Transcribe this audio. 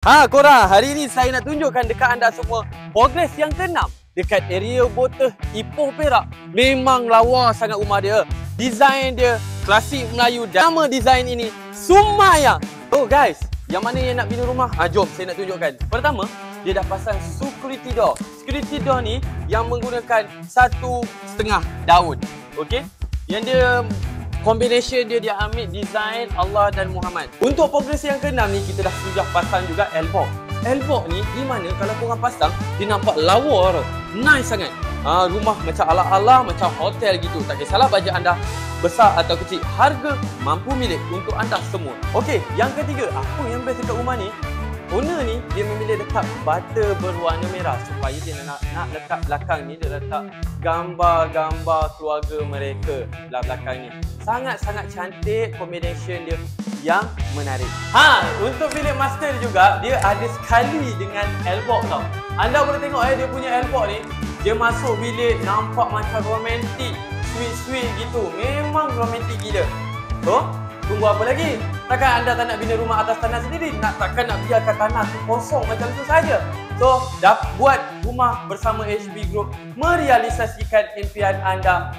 Korang, hari ni saya nak tunjukkan dekat anda semua progres yang ke-6 dekat area Boteh Ipoh Perak. Memang lawa sangat rumah dia. Design dia klasik Melayu dan nama design ini Sumaya. Oh guys, yang mana yang nak bina rumah? Jom saya nak tunjukkan. Pertama, dia dah pasang security door. Security door ni yang menggunakan 1.5 daun. Okey? Yang dia combination dia ambil design Allah dan Muhammad. Untuk progres yang ke-6 ni kita dah sudah pasang juga L-box. L-box ni di mana kalau korang pasang dia nampak lawa tau. Nice sangat. Rumah macam ala-ala macam hotel gitu. Tak kisahlah bajet anda besar atau kecil, harga mampu milik untuk anda semua. Okey, yang ketiga, apa yang best dekat rumah ni? Owner ni dia memilih letak bata berwarna merah supaya dia nak letak belakang ni dia letak gambar-gambar keluarga mereka belah belakang ni. Sangat-sangat cantik combination dia yang menarik. Untuk bilik master juga dia ada sekali dengan L-box tau. Anda boleh tengok dia punya L-box ni, dia masuk bilik nampak macam romantik, sweet-sweet gitu. Memang romantik gila. So, tunggu apa lagi? Takkan anda tak nak bina rumah atas tanah sendiri? Takkan nak biarkan tanah tu kosong macam tu saja? So, dah buat rumah bersama HB Group merealisasikan impian anda